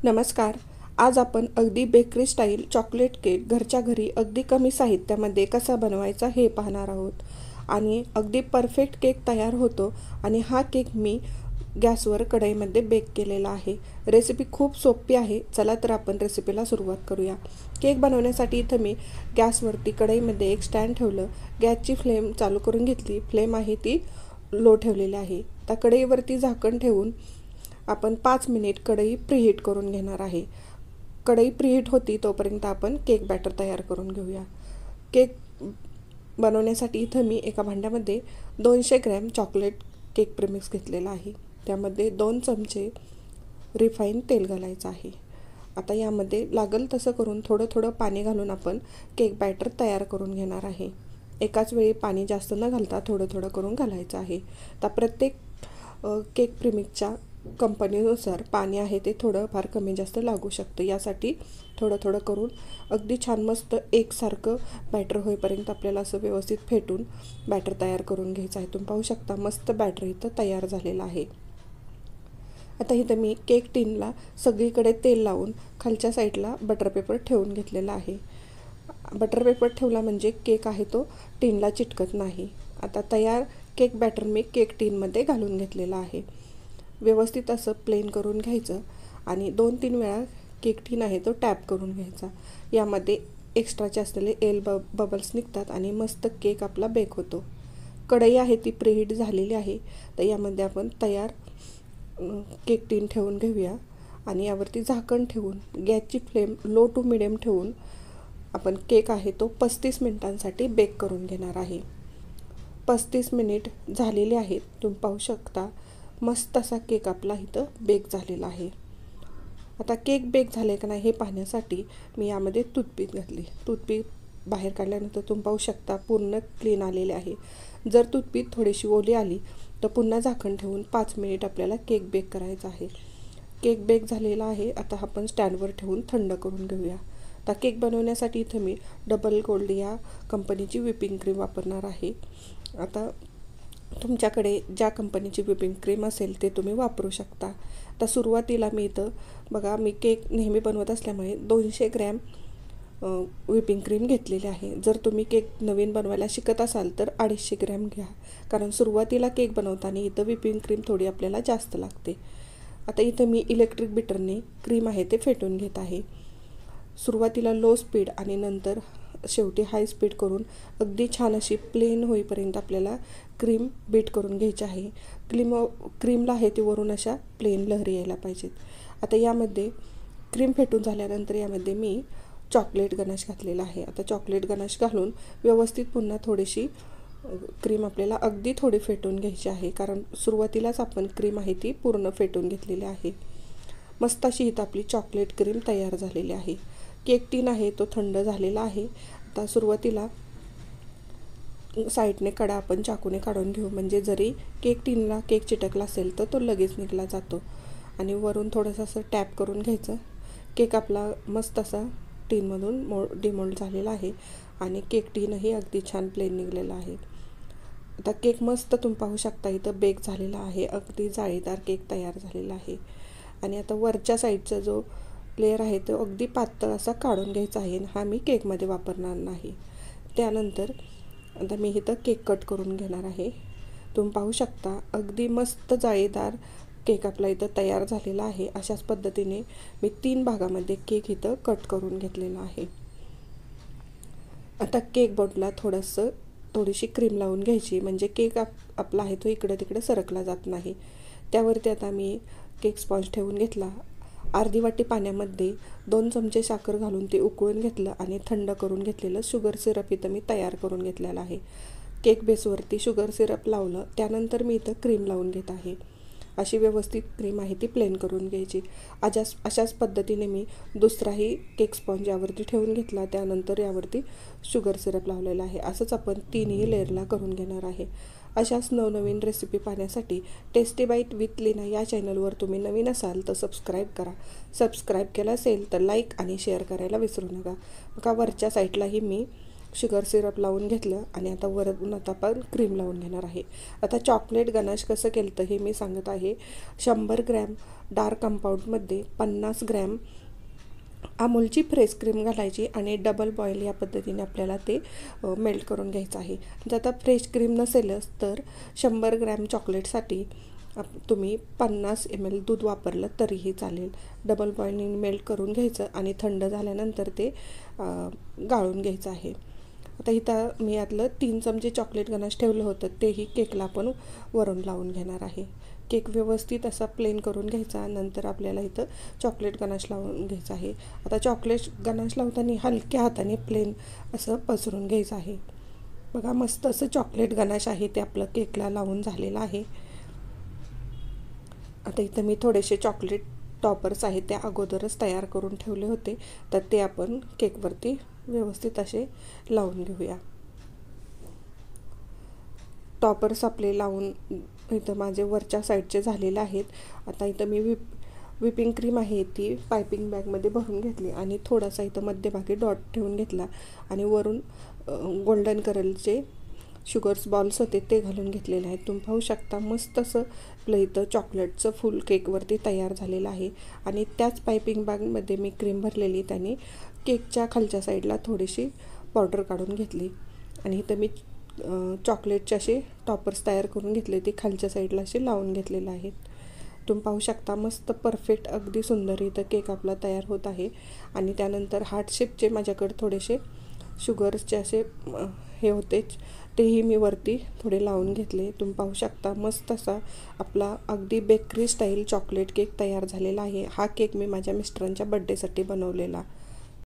नमस्कार. आज आपण अगदी बेकरी स्टाईल चॉकलेट केक घरच्या घरी अगदी कमी साहित्यामध्ये कसा बनवायचा हे पाहणार आहोत. आणि अगदी परफेक्ट केक तयार होतो. आणि हा केक मी गॅसवर कढईमध्ये बेक केलेला आहे. रेसिपी खूप सोपी आहे. चला तर आपण रेसिपीला सुरुवात करूया. केक बनवण्यासाठी इथं मी गॅसवरती कढईमध्ये एक स्टँड ठेवलं. गॅसची फ्लेम चालू करून घेतली. फ्लेम आहे ती लो ठेवलेली आहे. त्या कढईवरती झाकण ठेवून आपण 5 मिनिट कढई प्रीहीट करून घेणार आहे. कढई प्रीहीट होती तोपर्यंत आपण केक बॅटर तयार करून घेऊया. केक बनवण्यासाठी इथं मी एका भांड्यामध्ये 200 ग्रॅम चॉकलेट केक प्रीमिक्स घेतलेला आहे. त्यामध्ये 2 चमचे रिफाईन तेल घालायचं आहे. आता यामध्ये लागल तसं करून थोडं थोडं पाणी घालून आपण केक बॅटर तयार करून घेणार आहे. एकाच वेळी पाणी जास्त न घालता थोडं थोडं करून घालायचं आहे. तर प्रत्येक केक प्रीमिक्सच्या कंपनीनुसार पाणी आहे ते थोडं फार कमी जास्त लागू शकतं. यासाठी थोडं थोडं करून अगदी छान मस्त एकसारखं बॅटर होईपर्यंत आपल्याला असं व्यवस्थित फेटून बॅटर तयार करून घ्यायचं आहे. तुम्ही पाहू शकता मस्त बॅटर इथं तयार झालेलं आहे. आता इथं मी केक टिनला सगळीकडे तेल लावून खालच्या साईडला बटर पेपर ठेवून घेतलेला आहे. बटर पेपर ठेवला म्हणजे केक आहे तो टिनला चिटकत नाही. आता तयार केक बॅटर मी केक टिनमध्ये घालून घेतलेला आहे. व्यवस्थित असं प्लेन करून घ्यायचं आणि 2-3 वेळा केक टिन आहे तो टॅप करून घ्यायचा. यामध्ये एक्स्ट्राचे असलेले बबल्स निघतात आणि मस्त केक आपला बेक होतो. कढई आहे ती प्रीहीट झालेली आहे. तर यामध्ये आपण तयार केक टिन ठेवून घेऊया आणि यावरती झाकण ठेवून गॅसची फ्लेम लो टू मिडियम ठेवून आपण केक आहे तो 35 मिनिटांसाठी बेक करून घेणार आहे. 35 मिनिट झालेले आहेत. तुम्ही पाहू शकता मस्त असा केक आपला इथं बेक झालेला आहे. आता केक बेक झाले का नाही हे पाहण्यासाठी मी यामध्ये टूथपिक घातली. टूथपिक बाहेर काढल्यानंतर तुम्ही पाहू शकता पूर्ण क्लीन आलेले आहे. जर टूथपिक थोडीशी ओली आली तर पुन्हा झाकण ठेवून 5 मिनिट आपल्याला केक बेक करायचा आहे. केक बेक झालेला आहे. आता आपण स्टँडवर ठेवून थंड करून घेऊया. आता केक बनवण्यासाठी इथं मी डबल गोल्ड या कंपनीची व्हिपिंग क्रीम वापरणार आहे. आता तुमच्याकडे ज्या कंपनीची व्हिपिंग क्रीम असेल ते तुम्ही वापरू शकता. तर सुरुवातीला मी इथं बघा मी केक नेहमी बनवत असल्यामुळे 200 ग्रॅम व्हिपिंग क्रीम घेतलेली आहे. जर तुम्ही केक नवीन बनवायला शिकत असाल तर 250 ग्रॅम घ्या. कारण सुरुवातीला केक बनवताना इथं व्हिपिंग क्रीम थोडी आपल्याला जास्त लागते. आता इथं मी इलेक्ट्रिक बीटरने क्रीम आहे ते फेटून घेत आहे. सुरुवातीला लो स्पीड आणि नंतर शेवटी हाय स्पीड करून अगदी छान अशी प्लेन होईपर्यंत आपल्याला क्रीम बीट करून घ्यायची आहे. क्रीमला आहे ती वरून अशा प्लेन लहरी यायला पाहिजेत. आता यामध्ये क्रीम फेटून झाल्यानंतर यामध्ये मी चॉकलेट गनाश घातलेला आहे. आता चॉकलेट गनाश घालून व्यवस्थित पुन्हा थोडीशी क्रीम आपल्याला अगदी थोडी फेटून घ्यायची आहे. कारण सुरुवातीलाच आपण क्रीम आहे ती पूर्ण फेटून घेतलेली आहे. मस्त अशी इथं आपली चॉकलेट क्रीम तयार झालेली आहे. केक टिन आहे तो थंड झालेला आहे. आता सुरुवातीला साईडने कडा आपण चाकूने काढून घेऊ म्हणजे जरी केक टिनला केक चिटकला असेल तर तो लगेच निघला जातो. आणि वरून थोडंसं असं टॅप करून घ्यायचं. केक आपला मस्त असा टिनमधून डिमोल्ड झालेला आहे आणि केक टिनही अगदी छान प्लेन निघलेला आहे. आता केक मस्त तुम्ही पाहू शकता इथं बेक झालेला आहे. अगदी जाळीदार केक तयार झालेला आहे. आणि आता वरच्या साईडचा जो लेयर आहे तो अगदी पातळ असा काढून घ्यायचा आहे. हा मी केकमध्ये वापरणार नाही. त्यानंतर आता मी इथं केक कट करून घेणार आहे. तुम्ही पाहू शकता अगदी मस्त जाळीदार केक आपला इथं तयार झालेला आहे. अशाच पद्धतीने मी 3 भागामध्ये केक इथं कट करून घेतलेला आहे. आता केक बोर्डला थोडीशी क्रीम लावून घ्यायची म्हणजे केक आपला आहे तो इकडं तिकडे सरकला जात नाही. त्यावरती आता मी केक स्पॉन्ज ठेवून घेतला. अर्धी वाटी पाण्यामध्ये 2 चमचे साखर घालून ते उकळून घेतलं आणि थंड करून घेतलेलं शुगर सिरप इथं मी तयार करून घेतलेलं आहे. केक बेसवरती शुगर सिरप लावलं. त्यानंतर मी इथं क्रीम लावून घेत आहे. अशी व्यवस्थित क्रीम आहे ती प्लेन करून घ्यायची. अशाच पद्धतीने मी दुसराही केक स्पॉन्ज यावरती ठेवून घेतला. त्यानंतर यावरती शुगर सिरप लावलेला आहे. असंच आपण 3ही लेअरला करून घेणार आहे. अशाच नवनवीन रेसिपी पाहण्यासाठी टेस्टी बाईट विथ लीना या चॅनलवर तुम्ही नवीन असाल तर सबस्क्राईब करा. सबस्क्राईब केलं असेल तर लाईक आणि शेअर करायला विसरू नका. बघा वरच्या साईडलाही मी शुगर सिरप लावून घेतलं आणि आता वरून आता आपण क्रीम लावून घेणार आहे. आता चॉकलेट गनाश कसं केलं तर हे मी सांगत आहे. 100 ग्रॅम डार्क कंपाऊंडमध्ये 50 ग्रॅम अमूलची फ्रेश क्रीम घालायची आणि डबल बॉईल या पद्धतीने आपल्याला ते मेल्ट करून घ्यायचं आहे. जर आता फ्रेश क्रीम नसेलच तर 100 ग्रॅम चॉकलेटसाठी तुम्ही 50 ml दूध वापरलं तरीही चालेल. डबल बॉइलिंग मेल्ट करून घ्यायचं आणि थंड झाल्यानंतर ते गाळून घ्यायचं आहे. आता इथं मी यातलं 3 चमचे चॉकलेट गनाश ठेवलं होतं, तेही केकला आपण वरून लावून घेणार आहे. केक व्यवस्थित असा प्लेन करून घ्यायचा. नंतर आपल्याला इथं चॉकलेट गनाश लावून घ्यायचं आहे. आता चॉकलेट गनाश लावताना हलक्या हाताने प्लेन असं पसरून घ्यायचं आहे. बघा मस्त असं चॉकलेट गनाश आहे ते आपलं केकला लावून झालेलं आहे. आता इथं मी थोडेसे चॉकलेट टॉपर्स आहेत ते अगोदरच तयार करून ठेवले होते, तर ते आपण केकवरती व्यवस्थित असे लावून घेऊया. टॉपर्स आपले लावून इथं माझे वरच्या साईडचे झालेले आहेत. आता इथं मी व्हिपिंग क्रीम आहे ती पायपिंग बॅगमध्ये भरून घेतली आणि थोडासा इथं मध्यभागी डॉट ठेवून घेतला आणि वरून गोल्डन कलरचे शुगर्स बॉल्स होते ते घालून घेतलेले आहेत. तुम्ही पाहू शकता मस्त असं आपलं इथं चॉकलेटचं फुल केकवरती तयार झालेलं आहे. आणि त्याच पायपिंग बॅगमध्ये मी क्रीम भरलेली, त्याने केकच्या खालच्या साईडला थोडीशी पावडर काढून घेतली आणि इथं मी चॉकलेटचे असे टॉपर्स तयार करून घेतले, ते खालच्या साईडला असे लावून घेतलेले आहेत. तुम्ही पाहू शकता मस्त परफेक्ट अगदी सुंदर इथं केक आपला तयार होत आहे. आणि त्यानंतर हार्ट शेपचे माझ्याकडे थोडेसे शुगर्सचे असे हे होते, तेही मी वरती थोडे लावून घेतले. तुम्ही पाहू शकता मस्त असा आपला अगदी बेकरी स्टाईल चॉकलेट केक तयार झालेला आहे. हा केक मी माझ्या मिस्टरांच्या बड्डेसाठी बनवलेला.